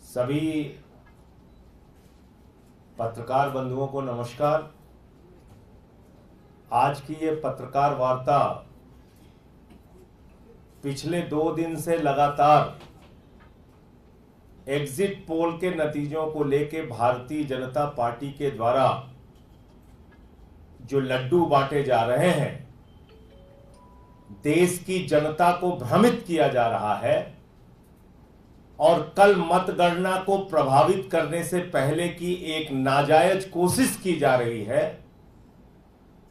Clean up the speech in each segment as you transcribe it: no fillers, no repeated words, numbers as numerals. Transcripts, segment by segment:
सभी पत्रकार बंधुओं को नमस्कार। आज की ये पत्रकार वार्ता पिछले 2 दिन से लगातार एग्जिट पोल के नतीजों को लेकर भारतीय जनता पार्टी के द्वारा जो लड्डू बांटे जा रहे हैं, देश की जनता को भ्रमित किया जा रहा है और कल मतगणना को प्रभावित करने से पहले की एक नाजायज कोशिश की जा रही है,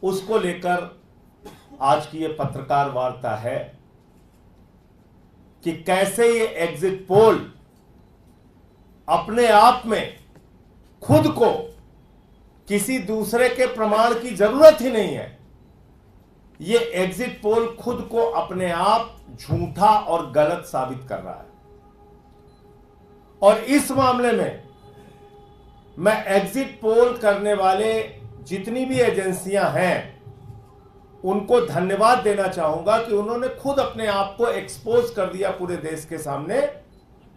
उसको लेकर आज की ये पत्रकार वार्ता है कि कैसे ये एग्जिट पोल अपने आप में खुद को किसी दूसरे के प्रमाण की जरूरत ही नहीं है। ये एग्जिट पोल खुद को अपने आप झूठा और गलत साबित कर रहा है और इस मामले में मैं एग्जिट पोल करने वाले जितनी भी एजेंसियां हैं उनको धन्यवाद देना चाहूंगा कि उन्होंने खुद अपने आप को एक्सपोज कर दिया पूरे देश के सामने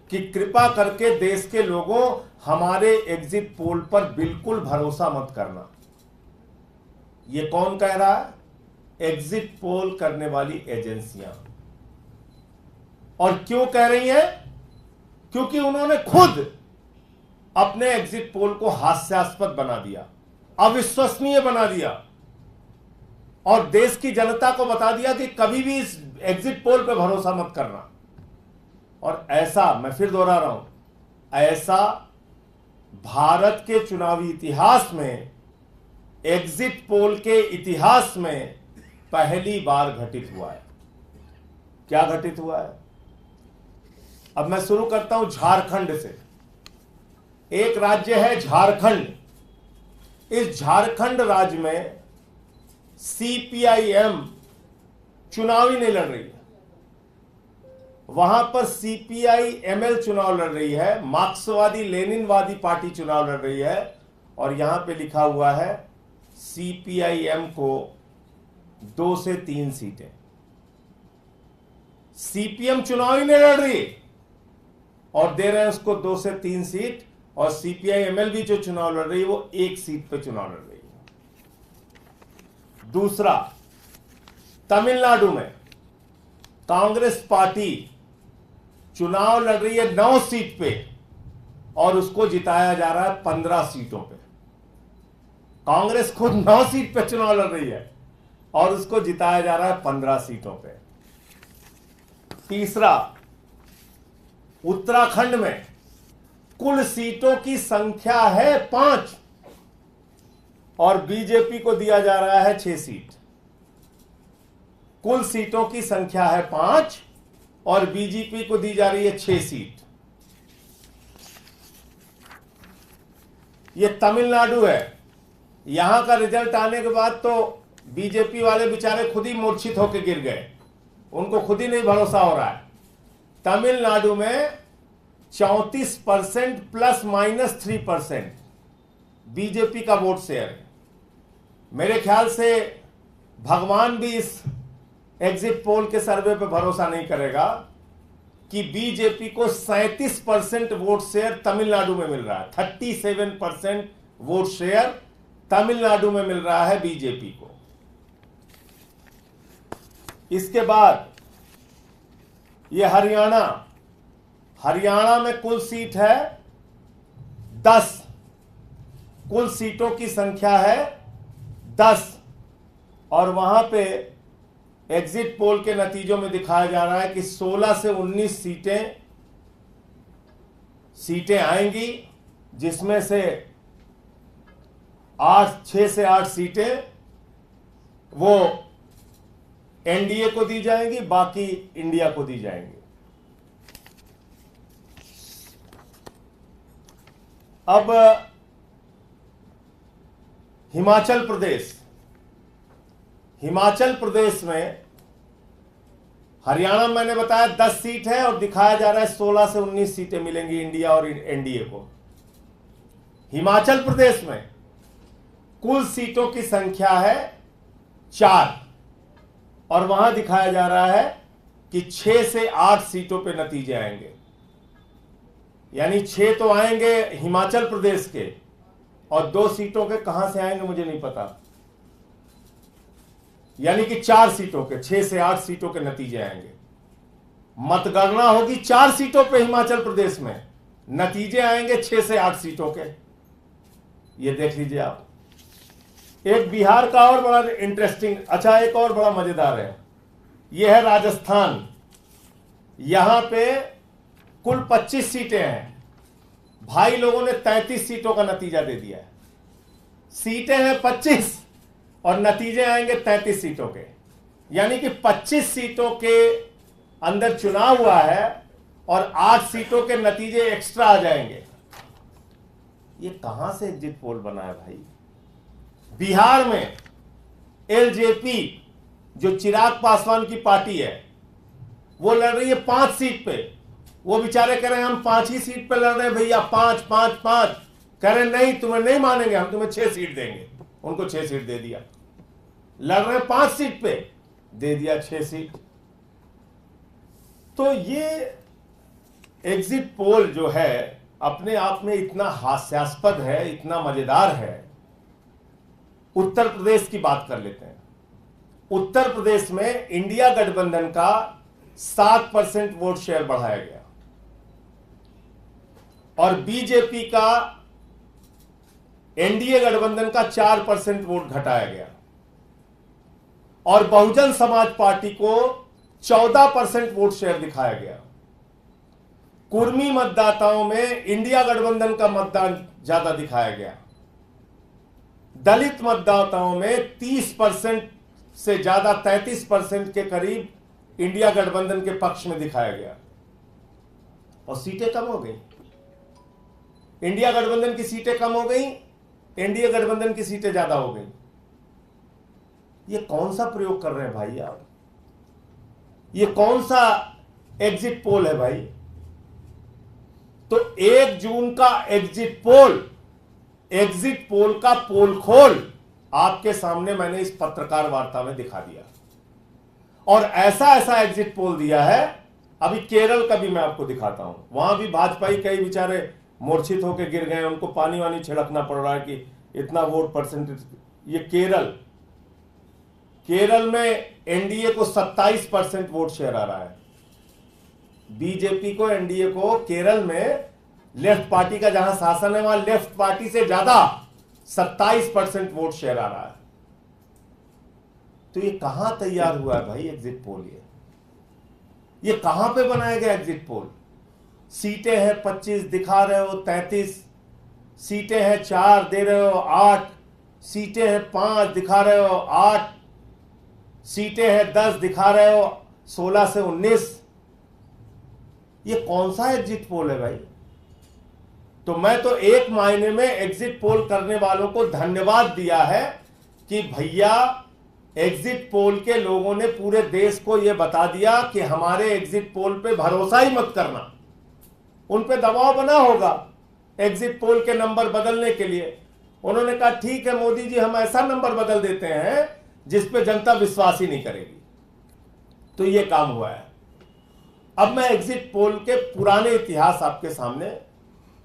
कि कृपा करके देश के लोगों हमारे एग्जिट पोल पर बिल्कुल भरोसा मत करना। ये कौन कह रहा है? एग्जिट पोल करने वाली एजेंसियां। और क्यों कह रही हैं? क्योंकि उन्होंने खुद अपने एग्जिट पोल को हास्यास्पद बना दिया, अविश्वसनीय बना दिया और देश की जनता को बता दिया कि कभी भी इस एग्जिट पोल पर भरोसा मत करना। और ऐसा, मैं फिर दोहरा रहा हूं, ऐसा भारत के चुनावी इतिहास में, एग्जिट पोल के इतिहास में पहली बार घटित हुआ है। क्या घटित हुआ है? अब मैं शुरू करता हूं झारखंड से। एक राज्य है झारखंड। इस झारखंड राज्य में सीपीआईएम चुनाव ही नहीं लड़ रही है। वहां पर सीपीआईएमएल चुनाव लड़ रही है, मार्क्सवादी लेनिनवादी पार्टी चुनाव लड़ रही है और यहां पे लिखा हुआ है सीपीआईएम को 2 से 3 सीटें। सीपीएम चुनाव ही नहीं लड़ रही और दे रहे हैं उसको 2 से 3 सीट और सीपीआईएमएल भी जो चुनाव लड़ रही है वो 1 सीट पे चुनाव लड़ रही है। दूसरा, तमिलनाडु में कांग्रेस पार्टी चुनाव लड़ रही है 9 सीट पे और उसको जिताया जा रहा है 15 सीटों पे। कांग्रेस खुद 9 सीट पे चुनाव लड़ रही है और उसको जिताया जा रहा है 15 सीटों पे। तीसरा, उत्तराखंड में कुल सीटों की संख्या है 5 और बीजेपी को दिया जा रहा है 6 सीट। कुल सीटों की संख्या है 5 और बीजेपी को दी जा रही है 6 सीट। यह तमिलनाडु है। यहां का रिजल्ट आने के बाद तो बीजेपी वाले बेचारे खुद ही मूर्छित होकर गिर गए, उनको खुद ही नहीं भरोसा हो रहा है। तमिलनाडु में 34% ±3% बीजेपी का वोट शेयर है। मेरे ख्याल से भगवान भी इस एग्जिट पोल के सर्वे पे भरोसा नहीं करेगा कि बीजेपी को 37% वोट शेयर तमिलनाडु में मिल रहा है। 37% वोट शेयर तमिलनाडु में मिल रहा है बीजेपी को। इसके बाद ये हरियाणा में कुल सीट है 10। कुल सीटों की संख्या है 10 और वहां पे एग्जिट पोल के नतीजों में दिखाया जा रहा है कि 16 से 19 सीटें आएंगी, जिसमें से 6 से 8 सीटें वो एनडीए को दी जाएंगी, बाकी इंडिया को दी जाएंगी। अब हिमाचल प्रदेश में, हरियाणा में मैंने बताया 10 सीट है और दिखाया जा रहा है 16 से 19 सीटें मिलेंगी इंडिया और एनडीए को। हिमाचल प्रदेश में कुल सीटों की संख्या है 4 और वहां दिखाया जा रहा है कि 6 से 8 सीटों पे नतीजे आएंगे। यानी 6 तो आएंगे हिमाचल प्रदेश के, और 2 सीटों के कहां से आएंगे मुझे नहीं पता, यानी कि 4 सीटों के, 6 से 8 सीटों के नतीजे आएंगे। मतगणना होगी 4 सीटों पे हिमाचल प्रदेश में, नतीजे आएंगे 6 से 8 सीटों के। ये देख लीजिए आप। एक बिहार का और बड़ा इंटरेस्टिंग, अच्छा एक और बड़ा मजेदार है, यह है राजस्थान। यहां पे कुल 25 सीटें हैं, भाई लोगों ने 33 सीटों का नतीजा दे दिया है। सीटें हैं 25 और नतीजे आएंगे 33 सीटों के, यानी कि 25 सीटों के अंदर चुनाव हुआ है और 8 सीटों के नतीजे एक्स्ट्रा आ जाएंगे। ये कहां से एग्जिट पोल बना है भाई? बिहार में एलजेपी, जो चिराग पासवान की पार्टी है, वो लड़ रही है 5 सीट पे। वो बेचारे कह रहे हैं हम 5 ही सीट पे लड़ रहे हैं भैया, 5 5 5। कह रहे नहीं, तुम्हें नहीं मानेंगे, हम तुम्हें 6 सीट देंगे। उनको 6 सीट दे दिया। लड़ रहे हैं 5 सीट पे, दे दिया 6 सीट। तो ये एग्जिट पोल जो है अपने आप में इतना हास्यास्पद है, इतना मजेदार है। उत्तर प्रदेश की बात कर लेते हैं। उत्तर प्रदेश में इंडिया गठबंधन का 7% वोट शेयर बढ़ाया गया और बीजेपी का, एनडीए गठबंधन का 4% वोट घटाया गया और बहुजन समाज पार्टी को 14% वोट शेयर दिखाया गया। कुर्मी मतदाताओं में इंडिया गठबंधन का मतदान ज्यादा दिखाया गया। दलित मतदाताओं में 30% से ज्यादा, 33% के करीब इंडिया गठबंधन के पक्ष में दिखाया गया और सीटें कम हो गई। इंडिया गठबंधन की सीटें कम हो गई, एनडीए गठबंधन की सीटें ज्यादा हो गई। ये कौन सा प्रयोग कर रहे हैं भाई आप? ये कौन सा एग्जिट पोल है भाई? तो 1 जून का एग्जिट पोल का पोल खोल आपके सामने मैंने इस पत्रकार वार्ता में दिखा दिया और ऐसा एग्जिट पोल दिया है। अभी केरल का भी मैं आपको दिखाता हूं। वहां भी भाजपाई कई बेचारे मूर्छित होकर गिर गए, उनको पानी वानी छिड़कना पड़ रहा है कि इतना वोट परसेंटेज। ये केरल में एनडीए को 27% वोट शेयर आ रहा है। बीजेपी को, एनडीए को केरल में लेफ्ट पार्टी का जहां शासन है वहां लेफ्ट पार्टी से ज्यादा 27% वोट शेयर आ रहा है। तो ये कहां तैयार हुआ है भाई एग्जिट पोल? ये कहां पे बनाया गया एग्जिट पोल? सीटें हैं 25, दिखा रहे हो 33। सीटें हैं 4, दे रहे हो 8। सीटें हैं 5, दिखा रहे हो 8। सीटें हैं 10, दिखा रहे हो 16 से 19। ये कौन सा एग्जिट पोल है भाई? तो मैं तो एक मायने में एग्जिट पोल करने वालों को धन्यवाद दिया है कि भैया एग्जिट पोल के लोगों ने पूरे देश को यह बता दिया कि हमारे एग्जिट पोल पे भरोसा ही मत करना। उन पे दबाव बना होगा एग्जिट पोल के नंबर बदलने के लिए। उन्होंने कहा ठीक है मोदी जी, हम ऐसा नंबर बदल देते हैं जिस पे जनता विश्वास ही नहीं करेगी। तो यह काम हुआ है। अब मैं एग्जिट पोल के पुराने इतिहास आपके सामने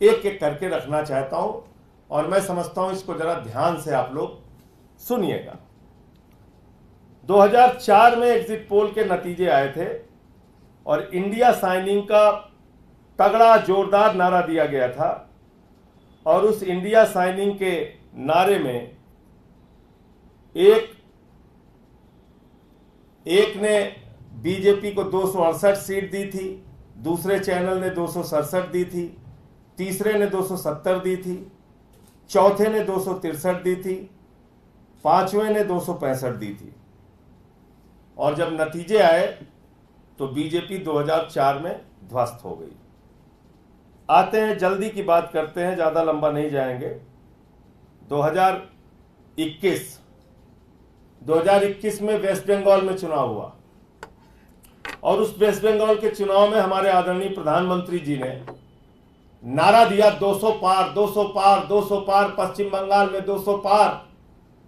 एक एक करके रखना चाहता हूं और मैं समझता हूं इसको जरा ध्यान से आप लोग सुनिएगा। 2004 में एग्जिट पोल के नतीजे आए थे और इंडिया साइनिंग का तगड़ा जोरदार नारा दिया गया था और उस इंडिया साइनिंग के नारे में एक ने बीजेपी को 268 सीट दी थी, दूसरे चैनल ने 267 दी थी, तीसरे ने 270 दी थी, चौथे ने 263 दी थी, पांचवें ने 265 दी थी। और जब नतीजे आए तो बीजेपी 2004 में ध्वस्त हो गई। आते हैं, जल्दी की बात करते हैं, ज्यादा लंबा नहीं जाएंगे। 2021 में वेस्ट बंगाल में चुनाव हुआ और उस वेस्ट बंगाल के चुनाव में हमारे आदरणीय प्रधानमंत्री जी ने नारा दिया 200 पार, 200 पार, 200 पार। पश्चिम बंगाल में 200 पार।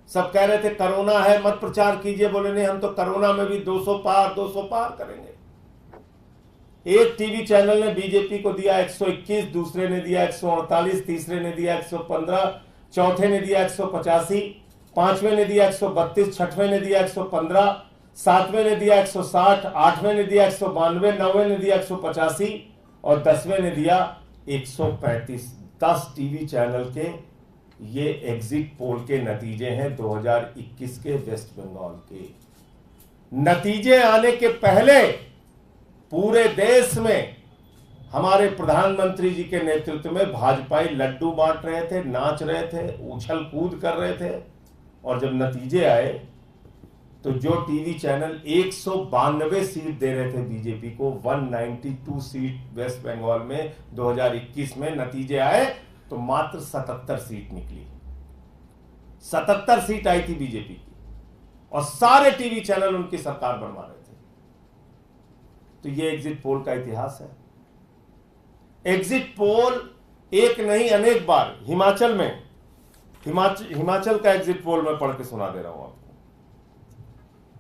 सब कह रहे थे कोरोना है, मत प्रचार कीजिए। बोले नहीं, हम तो कोरोना में भी 200 पार, 200 पार करेंगे। एक टीवी चैनल ने बीजेपी को दिया 121, दूसरे ने दिया 148, तीसरे ने दिया 115, चौथे ने दिया 185, पांचवें ने दिया 132, छठवें ने दिया 115, सातवें ने दिया 160, आठवें ने दिया 192, नौवें ने दिया 185 और 10वें ने दिया 135। 10 टीवी चैनल के ये एग्जिट पोल के नतीजे हैं 2021 के वेस्ट बंगाल के। नतीजे आने के पहले पूरे देश में हमारे प्रधानमंत्री जी के नेतृत्व में भाजपाई लड्डू बांट रहे थे, नाच रहे थे, उछल कूद कर रहे थे। और जब नतीजे आए तो जो टीवी चैनल 192 सीट दे रहे थे बीजेपी को, 192 सीट वेस्ट बंगाल में 2021 में नतीजे आए तो मात्र 77 सीट निकली। 77 सीट आई थी बीजेपी की और सारे टीवी चैनल उनकी सरकार बनवा रहे थे। तो ये एग्जिट पोल का इतिहास है। एग्जिट पोल एक नहीं अनेक बार हिमाचल में, हिमाचल का एग्जिट पोल मैं पढ़ के सुना दे रहा हूं आपको।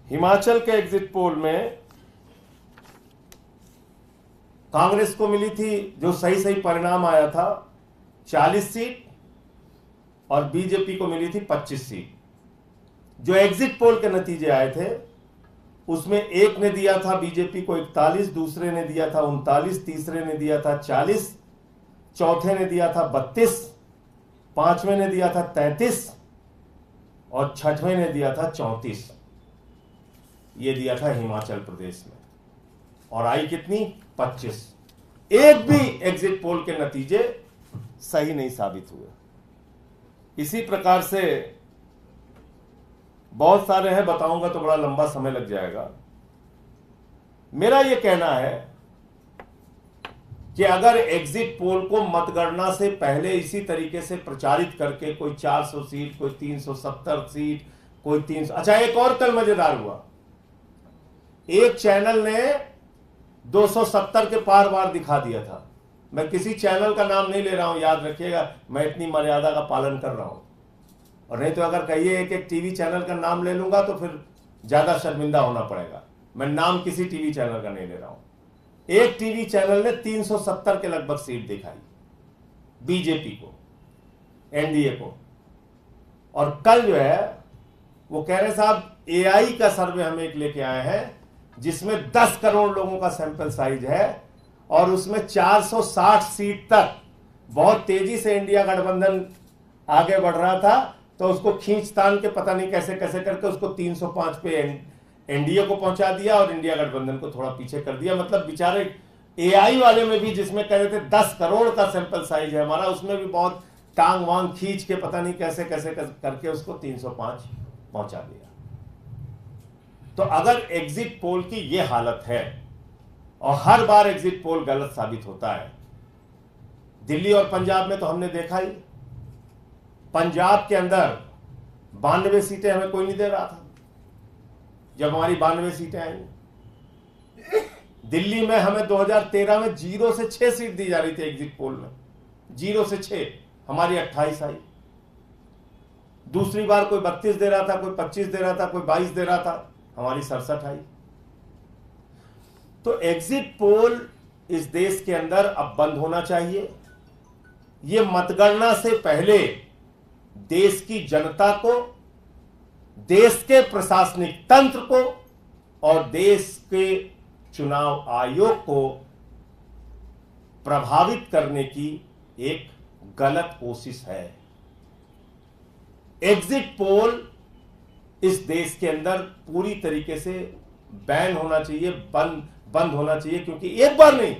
हिमाचल के एग्जिट पोल में कांग्रेस को मिली थी, जो सही सही परिणाम आया था, 40 सीट और बीजेपी को मिली थी 25 सीट। जो एग्जिट पोल के नतीजे आए थे उसमें एक ने दिया था बीजेपी को 41, दूसरे ने दिया था 39, तीसरे ने दिया था 40, चौथे ने दिया था 32, पांचवें ने दिया था 33 और छठवें ने दिया था 34। ये दिया था हिमाचल प्रदेश में और आई कितनी? 25। एक भी एग्जिट पोल के नतीजे सही नहीं साबित हुए। इसी प्रकार से बहुत सारे हैं, बताऊंगा तो बड़ा लंबा समय लग जाएगा। मेरा यह कहना है कि अगर एग्जिट पोल को मतगणना से पहले इसी तरीके से प्रचारित करके कोई 400 सीट, कोई 370 सीट, कोई 300। अच्छा, एक और कल मजेदार हुआ, एक चैनल ने 270 के पार वार दिखा दिया था। मैं किसी चैनल का नाम नहीं ले रहा हूं, याद रखिएगा, मैं इतनी मर्यादा का पालन कर रहा हूं। और नहीं तो अगर कहिए एक टीवी चैनल का नाम ले लूंगा तो फिर ज्यादा शर्मिंदा होना पड़ेगा। मैं नाम किसी टीवी चैनल का नहीं ले रहा हूं। एक टीवी चैनल ने 370 के लगभग सीट दिखाई बीजेपी को, एनडीए को। और कल जो है वो कह रहे साहब एआई का सर्वे हम एक लेके आए हैं जिसमें 10 करोड़ लोगों का सैंपल साइज है और उसमें 460 सीट तक बहुत तेजी से इंडिया गठबंधन आगे बढ़ रहा था, तो उसको खींचतान के पता नहीं कैसे कैसे करके उसको 305 पे एनडीए को पहुंचा दिया और इंडिया गठबंधन को थोड़ा पीछे कर दिया। मतलब बेचारे एआई वाले में भी, जिसमें कह रहे थे 10 करोड़ का सैंपल साइज है हमारा, उसमें भी बहुत टांग वांग खींच के पता नहीं कैसे कैसे करके उसको 305 पहुंचा दिया। तो अगर एग्जिट पोल की यह हालत है और हर बार एग्जिट पोल गलत साबित होता है, दिल्ली और पंजाब में तो हमने देखा ही, पंजाब के अंदर 92 सीटें हमें कोई नहीं दे रहा था जब हमारी 92 सीटें आई। दिल्ली में हमें 2013 में 0 से 6 सीट दी जा रही थी एग्जिट पोल में, 0 से 6, हमारी 28 आई। दूसरी बार कोई 32 दे रहा था, कोई 25 दे रहा था, कोई 22 दे रहा था, हमारी 67 आई। तो एग्जिट पोल इस देश के अंदर अब बंद होना चाहिए। यह मतगणना से पहले देश की जनता को, देश के प्रशासनिक तंत्र को और देश के चुनाव आयोग को प्रभावित करने की एक गलत कोशिश है। एग्जिट पोल इस देश के अंदर पूरी तरीके से बैन होना चाहिए, बंद होना चाहिए, क्योंकि एक बार नहीं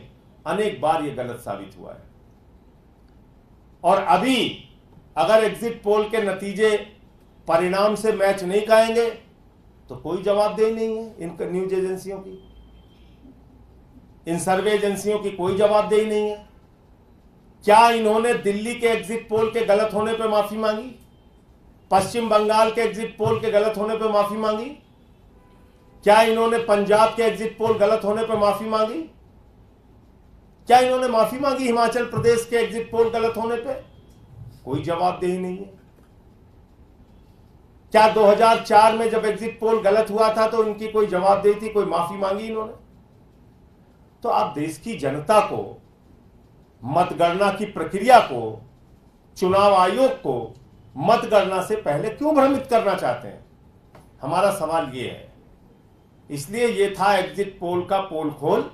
अनेक बार यह गलत साबित हुआ है। और अभी अगर एग्जिट पोल के नतीजे परिणाम से मैच नहीं खाएंगे तो कोई जवाबदेही नहीं है इन न्यूज एजेंसियों की, इन सर्वे एजेंसियों की कोई जवाबदेही नहीं है। क्या इन्होंने दिल्ली के एग्जिट पोल के गलत होने पर माफी मांगी? पश्चिम बंगाल के एग्जिट पोल के गलत होने पर माफी मांगी? क्या इन्होंने पंजाब के एग्जिट पोल गलत होने पर माफी मांगी? क्या इन्होंने माफी मांगी हिमाचल प्रदेश के एग्जिट पोल गलत होने पर? कोई जवाबदेही नहीं है। क्या 2004 में जब एग्जिट पोल गलत हुआ था तो इनकी कोई जवाबदेही थी, कोई माफी मांगी इन्होंने? तो आप देश की जनता को, मतगणना की प्रक्रिया को, चुनाव आयोग को मतगणना से पहले क्यों भ्रमित करना चाहते हैं? हमारा सवाल यह है। इसलिए यह था एग्जिट पोल का पोल खोल।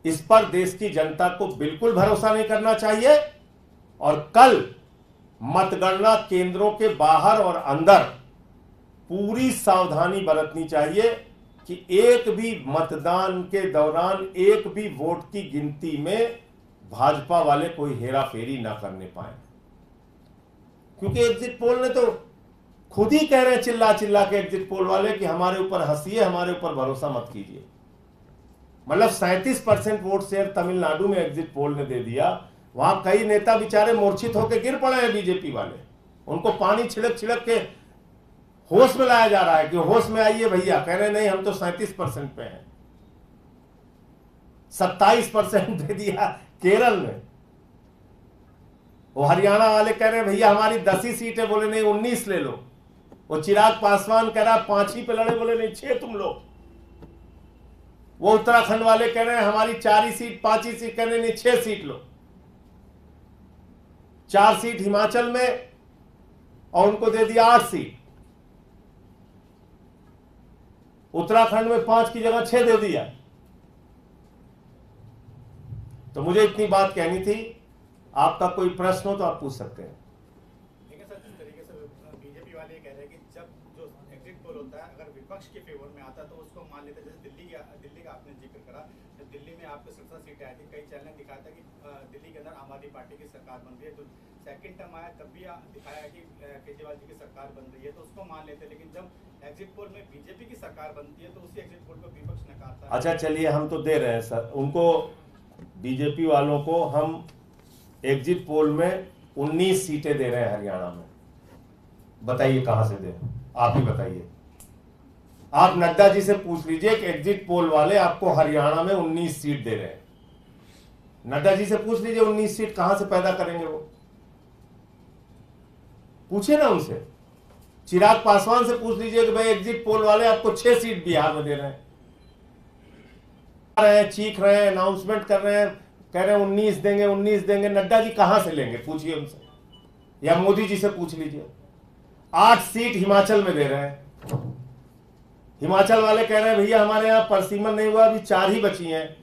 इस पर देश की जनता को बिल्कुल भरोसा नहीं करना चाहिए और कल मतगणना केंद्रों के बाहर और अंदर पूरी सावधानी बरतनी चाहिए कि एक भी मतदान के दौरान एक भी वोट की गिनती में भाजपा वाले कोई हेराफेरी ना करने पाए। क्योंकि एग्जिट पोल ने तो खुद ही कह रहे हैं चिल्ला चिल्ला के एग्जिट पोल वाले कि हमारे ऊपर हंसिए, हमारे ऊपर भरोसा मत कीजिए। मतलब 37% वोट शेयर तमिलनाडु में एग्जिट पोल ने दे दिया। वहां कई नेता बेचारे मूर्छित होकर गिर पड़े हैं बीजेपी वाले। उनको पानी छिड़क छिड़क के होश में लाया जा रहा है कि होश में आइए भैया। कह रहे नहीं, हम तो 37% पे हैं। 27% दे दिया केरल में। वो हरियाणा वाले कह रहे हैं भैया हमारी 10 ही सीट है, बोले नहीं 19 ले लो। वो चिराग पासवान कह रहा 5 ही पे लड़े, बोले नहीं 6 तुम लो। वो उत्तराखंड वाले कह रहे हैं हमारी 4 ही सीट, 5 ही सीट, कह रहे नहीं 6 सीट लो। 4 सीट हिमाचल में और उनको दे दिया 8 सीट। उत्तराखंड में 5 की जगह 6 दे दिया। तो मुझे इतनी बात कहनी थी। आपका कोई प्रश्न हो तो आप पूछ सकते हैं। देखिए सर, जिस तरीके से बीजेपी वाले कह रहे हैं कि जब जो एग्जिट पोल होता है अगर विपक्ष के फेवर में आता है तो उसको मान लेते हैं। जैसे दिल्ली का आपने जिक्र करा, जब दिल्ली में आपको 17 सीटें आई थी, कई चैनल ने दिखाया था कि दिल्ली के अंदर आम आदमी पार्टी की सरकार बन रही है। तो सेकंड टर्म आया तब भी दिखाया कि केजरीवाल जी की सरकार बन रही है, तो उसको मान लेते हैं। लेकिन जब एग्जिट पोल में बीजेपी की सरकार बनती है तो उसी एग्जिट पोल को विपक्ष नकारता है। अच्छा चलिए, हम तो दे रहे हैं सर उनको, बीजेपी वालों को हम एग्जिट पोल में 19 सीटें दे रहे हैं हरियाणा में। बताइए कहां से दे, आप ही बताइए। आप नड्डा जी से पूछ लीजिए कि एग्जिट पोल वाले आपको हरियाणा में 19 सीट दे रहे हैं। नड्डा जी से पूछ लीजिए 19 सीट कहां से पैदा करेंगे वो, पूछिए ना उनसे। चिराग पासवान से पूछ लीजिए कि भाई एग्जिट पोल वाले आपको 6 सीट बिहार में दे रहे हैं, चीख रहे हैं, अनाउंसमेंट कर रहे हैं, कह रहे हैं 19 देंगे 19 देंगे। नड्डा जी कहां से लेंगे, पूछिए उनसे, या मोदी जी से पूछ लीजिए। 8 सीट हिमाचल में दे रहे हैं। हिमाचल वाले कह रहे हैं भैया हमारे यहां परसीमन नहीं हुआ, अभी 4 ही बची हैं।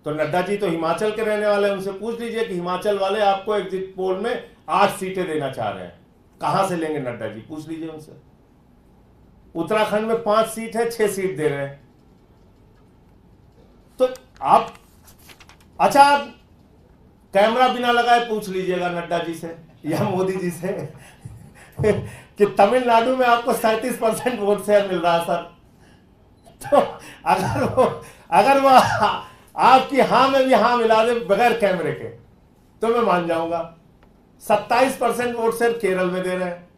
तो नड्डा जी तो हिमाचल के रहने वाले, उनसे पूछ लीजिए कि हिमाचल वाले आपको एग्जिट पोल में 8 सीटें देना चाह रहे हैं, कहां से लेंगे नड्डा जी, पूछ लीजिए उनसे। उत्तराखंड में 5 सीट है, 6 सीट दे रहे हैं। तो आप अच्छा, आप कैमरा बिना लगाए पूछ लीजिएगा नड्डा जी से या मोदी जी से कि तमिलनाडु में आपको 37% वोट शेयर मिल रहा है सर। तो अगर वो आपकी हां में भी हां मिला दे बगैर कैमरे के तो मैं मान जाऊंगा। 27% वोट शेयर केरल में दे रहे हैं।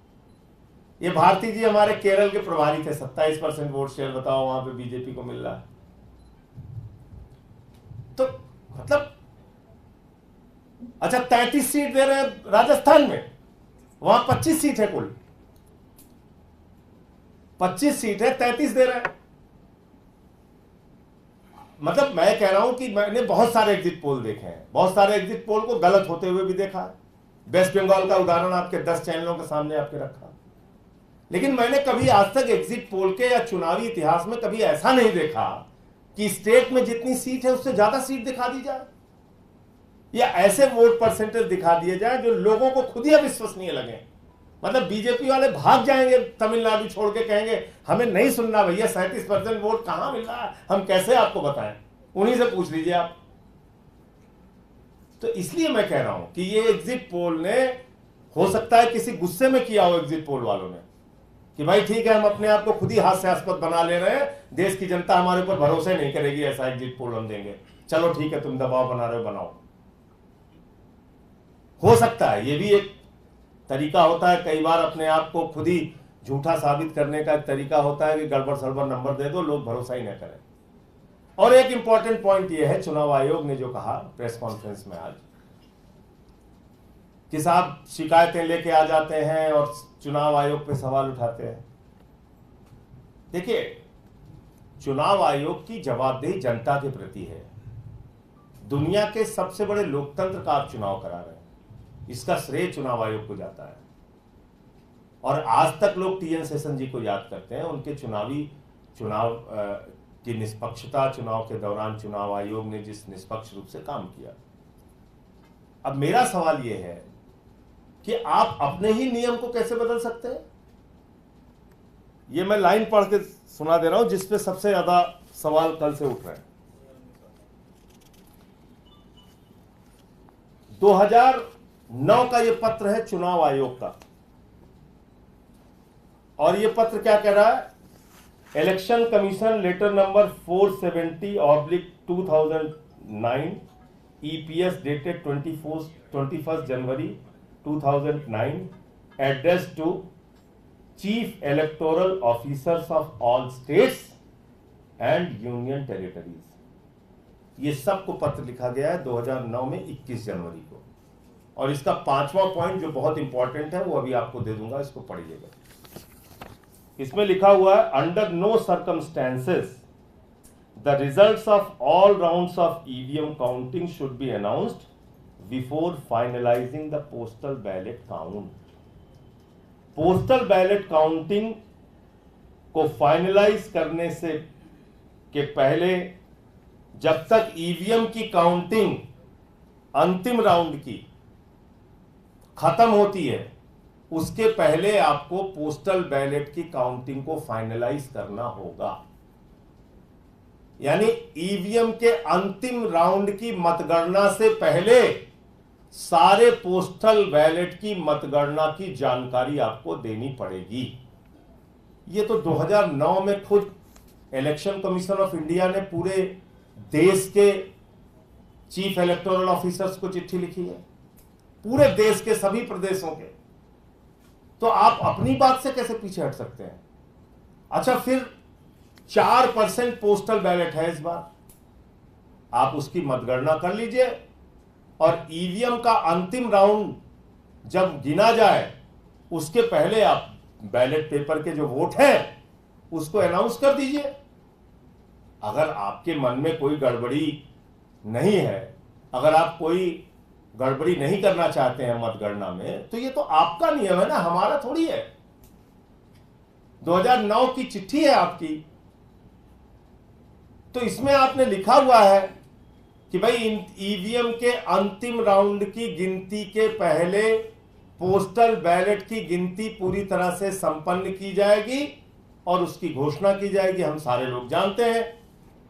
ये भारती जी हमारे केरल के प्रभारी थे। 27% वोट शेयर बताओ वहां पे बीजेपी को मिल रहा है। तो मतलब अच्छा 33 सीट दे रहे हैं राजस्थान में, वहां 25 सीट है कुल, 25 सीट है, 33 दे रहे हैं। मतलब मैं कह रहा हूं कि मैंने बहुत सारे एग्जिट पोल देखे हैं, बहुत सारे एग्जिट पोल को गलत होते हुए भी देखा है। वेस्ट बंगाल का उदाहरण आपके 10 चैनलों के सामने आपके रखा। लेकिन मैंने कभी आज तक एग्जिट पोल के या चुनावी इतिहास में कभी ऐसा नहीं देखा कि स्टेट में जितनी सीट है उससे ज्यादा सीट दिखा दी जाए या ऐसे वोट परसेंटेज दिखा दिए जाए जो लोगों को खुद ही अविश्वसनीय लगे। मतलब बीजेपी वाले भाग जाएंगे तमिलनाडु छोड़ के, कहेंगे हमें नहीं सुनना भैया, 37% वोट कहां मिल रहा है, हम कैसे आपको बताएं, उन्हीं से पूछ लीजिए आप। तो इसलिए मैं कह रहा हूं कि ये एग्जिट पोल ने, हो सकता है किसी गुस्से में किया हो एग्जिट पोल वालों ने कि भाई ठीक है हम अपने आप को खुद ही हास्यास्पद बना ले रहे हैं, देश की जनता हमारे ऊपर भरोसा नहीं करेगी, ऐसा एग्जिट पोल हम देंगे, चलो ठीक है तुम दबाव बना रहे हो बनाओ। हो सकता है, ये भी एक तरीका होता है। कई बार अपने आप को खुद ही झूठा साबित करने का एक तरीका होता है कि गड़बड़ सड़बड़ नंबर दे दो, लोग भरोसा ही न करें। और एक इंपॉर्टेंट पॉइंट यह है, चुनाव आयोग ने जो कहा प्रेस कॉन्फ्रेंस में आज कि साहब शिकायतें लेके आ जाते हैं और चुनाव आयोग पे सवाल उठाते हैं। देखिए चुनाव आयोग की जवाबदेही जनता के प्रति है। दुनिया के सबसे बड़े लोकतंत्र का आप चुनाव करा रहे हैं, इसका श्रेय चुनाव आयोग को जाता है। और आज तक लोग टीएन शेषन जी को याद करते हैं, उनके चुनाव की निष्पक्षता, चुनाव के दौरान चुनाव आयोग ने जिस निष्पक्ष रूप से काम किया। अब मेरा सवाल यह है कि आप अपने ही नियम को कैसे बदल सकते हैं? ये मैं लाइन पढ़ के सुना दे रहा हूं जिसपे सबसे ज्यादा सवाल कल से उठ रहे हैं। 2009 का ये पत्र है चुनाव आयोग का, और ये पत्र क्या कह रहा है? Election commission letter number 470/2009 EPS dated 21 January 2009 address to chief electoral officers of all states and union territories. ये सबको पत्र लिखा गया है 2009 में 21 जनवरी को। और इसका 5वां पॉइंट जो बहुत इंपॉर्टेंट है वो अभी आपको दे दूंगा, इसको पढ़िएगा। इसमें लिखा हुआ है, under no circumstances the results of all rounds of EVM counting should be announced before finalising the postal ballot count. Postal ballot counting को फाइनलाइज करने से के पहले, जब तक ईवीएम की काउंटिंग अंतिम राउंड की खत्म होती है, उसके पहले आपको पोस्टल बैलेट की काउंटिंग को फाइनलाइज करना होगा। यानी ईवीएम के अंतिम राउंड की मतगणना से पहले सारे पोस्टल बैलेट की मतगणना की जानकारी आपको देनी पड़ेगी। ये तो 2009 में खुद इलेक्शन कमीशन ऑफ इंडिया ने पूरे देश के चीफ इलेक्टोरल ऑफिसर्स को चिट्ठी लिखी है, पूरे देश के सभी प्रदेशों के। तो आप अपनी बात से कैसे पीछे हट सकते हैं? अच्छा, फिर 4% पोस्टल बैलेट है इस बार, आप उसकी मतगणना कर लीजिए और ईवीएम का अंतिम राउंड जब गिना जाए उसके पहले आप बैलेट पेपर के जो वोट हैं उसको अनाउंस कर दीजिए। अगर आपके मन में कोई गड़बड़ी नहीं है, अगर आप कोई गड़बड़ी नहीं करना चाहते हैं मतगणना में, तो ये तो आपका नियम है ना, हमारा थोड़ी है। 2009 की चिट्ठी है आपकी, तो इसमें आपने लिखा हुआ है कि भाई ईवीएम के अंतिम राउंड की गिनती के पहले पोस्टल बैलेट की गिनती पूरी तरह से संपन्न की जाएगी और उसकी घोषणा की जाएगी। हम सारे लोग जानते हैं,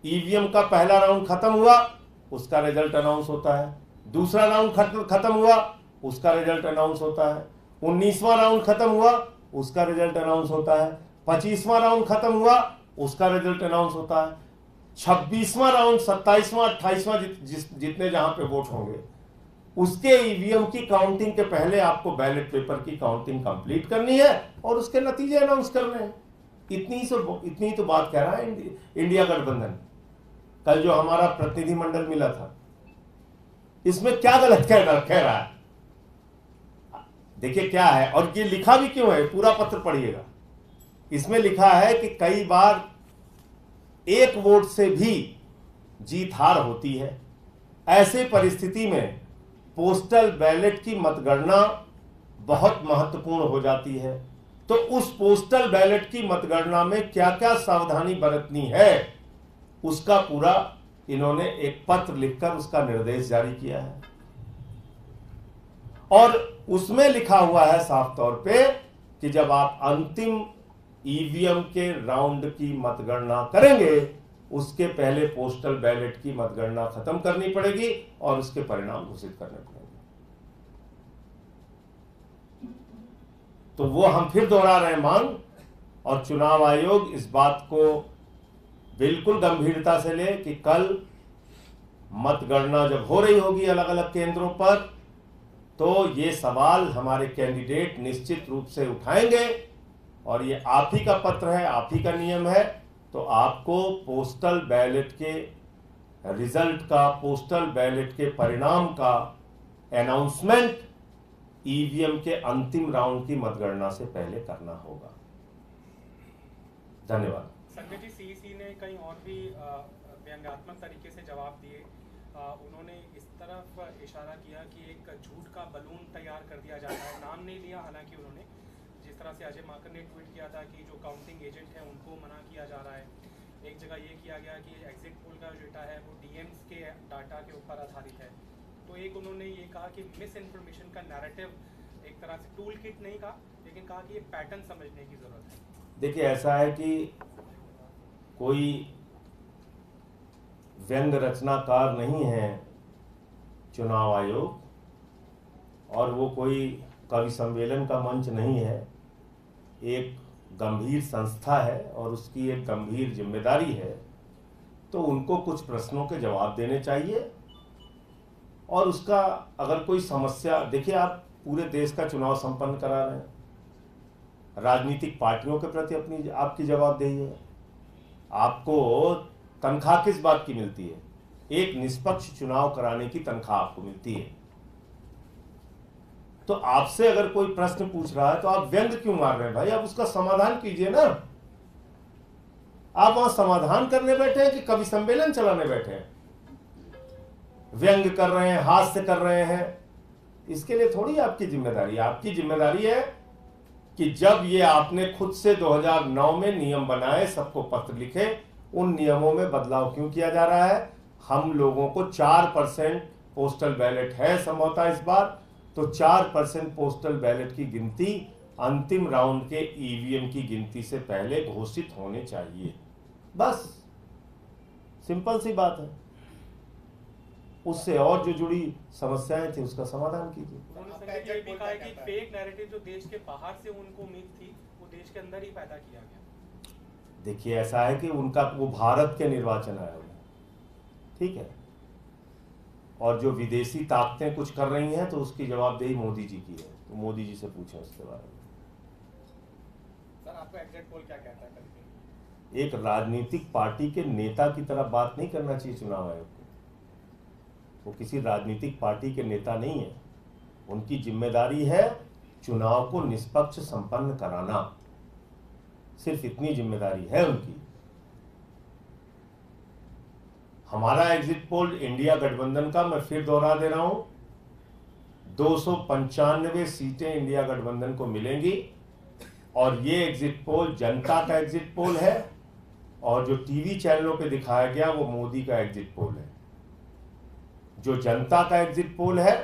ईवीएम का पहला राउंड खत्म हुआ, उसका रिजल्ट अनाउंस होता है। दूसरा राउंड खत्म हुआ, उसका रिजल्ट अनाउंस होता है। 19वां राउंड खत्म हुआ, उसका रिजल्ट अनाउंस होता है। 25वां राउंड खत्म हुआ, उसका रिजल्ट अनाउंस होता है। 26वां राउंड, 27वां, 28वां जितने जहां पे वोट होंगे, उसके ईवीएम की काउंटिंग के पहले आपको बैलेट पेपर की काउंटिंग कंप्लीट करनी है और उसके नतीजे अनाउंस करने हैं। इतनी तो बात कह रहा है इंडिया गठबंधन। कल जो हमारा प्रतिनिधि मंडल मिला था, इसमें क्या गलत कह रहा है? देखिए क्या है, और ये लिखा भी क्यों है, पूरा पत्र पढ़िएगा। इसमें लिखा है कि कई बार एक वोट से भी जीत हार होती है। ऐसे परिस्थिति में पोस्टल बैलेट की मतगणना बहुत महत्वपूर्ण हो जाती है। तो उस पोस्टल बैलेट की मतगणना में क्या क्या सावधानी बरतनी है, उसका पूरा इन्होंने एक पत्र लिखकर उसका निर्देश जारी किया है। और उसमें लिखा हुआ है साफ तौर पे कि जब आप अंतिम ईवीएम के राउंड की मतगणना करेंगे, उसके पहले पोस्टल बैलेट की मतगणना खत्म करनी पड़ेगी और उसके परिणाम घोषित करने पड़ेंगे। तो वो हम फिर दोहरा रहे हैं मांग, और चुनाव आयोग इस बात को बिल्कुल गंभीरता से ले कि कल मतगणना जब हो रही होगी अलग अलग केंद्रों पर, तो ये सवाल हमारे कैंडिडेट निश्चित रूप से उठाएंगे। और ये आप ही का पत्र है, आप ही का नियम है, तो आपको पोस्टल बैलेट के रिजल्ट का, पोस्टल बैलेट के परिणाम का अनाउंसमेंट ईवीएम के अंतिम राउंड की मतगणना से पहले करना होगा। धन्यवाद। संजय जी, सीईसी ने कहीं और भी व्यंग्यात्मक तरीके से जवाब दिए। उन्होंने इस तरफ इशारा किया कि एक झूठ का बलून तैयार कर दिया जाता है, नाम नहीं लिया हालांकि उन्होंने, जिस तरह से अजय माकन ने ट्वीट किया था कि जो काउंटिंग एजेंट है उनको मना किया जा रहा है। एक जगह ये किया गया कि एग्जिट पोल का जो डेटा है वो डीएम्स के डाटा के ऊपर आधारित है। तो एक उन्होंने ये कहा कि मिस इन्फॉर्मेशन का नैरेटिव एक तरह से टूल किट नहीं कहा, लेकिन कहा कि ये पैटर्न समझने की ज़रूरत है। देखिए, ऐसा है कि कोई व्यंग रचनाकार नहीं है चुनाव आयोग, और वो कोई कवि सम्मेलन का मंच नहीं है। एक गंभीर संस्था है और उसकी एक गंभीर जिम्मेदारी है, तो उनको कुछ प्रश्नों के जवाब देने चाहिए। और उसका अगर कोई समस्या, देखिए आप पूरे देश का चुनाव संपन्न करा रहे हैं, राजनीतिक पार्टियों के प्रति अपनी आपकी जवाबदेही है। आपको तनख्वाह किस बात की मिलती है? एक निष्पक्ष चुनाव कराने की तनख्वाह आपको मिलती है। तो आपसे अगर कोई प्रश्न पूछ रहा है तो आप व्यंग क्यों मार रहे हैं भाई? आप उसका समाधान कीजिए ना। आप वहां समाधान करने बैठे हैं कि कवि सम्मेलन चलाने बैठे हैं? व्यंग कर रहे हैं, हास्य कर रहे हैं, इसके लिए थोड़ी आपकी जिम्मेदारी है। आपकी जिम्मेदारी है कि जब ये आपने खुद से 2009 में नियम बनाए, सबको पत्र लिखे, उन नियमों में बदलाव क्यों किया जा रहा है? हम लोगों को 4% पोस्टल बैलेट है संभवतः इस बार, तो 4% पोस्टल बैलेट की गिनती अंतिम राउंड के ईवीएम की गिनती से पहले घोषित होने चाहिए। बस सिंपल सी बात है। उससे और जो जुड़ी समस्याएं थी उसका समाधान कीजिए। उन्होंने ये भी कहा कि फेक नैरेटिव जो देश के बाहर से उनको उम्मीद थी वो देश के अंदर ही पैदा किया गया। देखिए, ऐसा है कि उनका वो भारत के निर्वाचन आयोग है, ठीक है, और जो विदेशी ताकतें कुछ कर रही हैं तो उसकी जवाबदेही मोदी जी की है, तो मोदी जी से पूछें उसके बारे में। सर, आपका एग्जिट पोल क्या कहता है? एक राजनीतिक पार्टी के नेता की तरह बात नहीं करना चाहिए चुनाव आयोग को। वो किसी राजनीतिक पार्टी के नेता नहीं है। उनकी जिम्मेदारी है चुनाव को निष्पक्ष संपन्न कराना, सिर्फ इतनी जिम्मेदारी है उनकी। हमारा एग्जिट पोल इंडिया गठबंधन का, मैं फिर दोहरा दे रहा हूं, 295 सीटें इंडिया गठबंधन को मिलेंगी, और ये एग्जिट पोल जनता का एग्जिट पोल है, और जो टीवी चैनलों पे दिखाया गया वो मोदी का एग्जिट पोल है। जो जनता का एग्जिट पोल है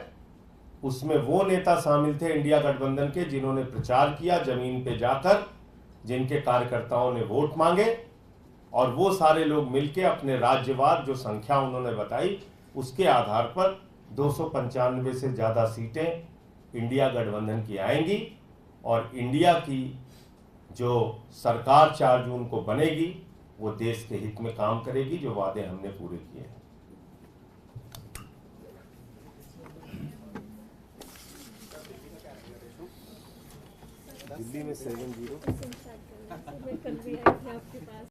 उसमें वो नेता शामिल थे इंडिया गठबंधन के जिन्होंने प्रचार किया जमीन पे जाकर, जिनके कार्यकर्ताओं ने वोट मांगे, और वो सारे लोग मिलके अपने राज्यवार जो संख्या उन्होंने बताई उसके आधार पर 295 से ज्यादा सीटें इंडिया गठबंधन की आएंगी, और इंडिया की जो सरकार 4 जून को बनेगी वो देश के हित में काम करेगी, जो वादे हमने पूरे किए हैं। दिल्ली में 70 मैं कल भी आई थी आपके पास।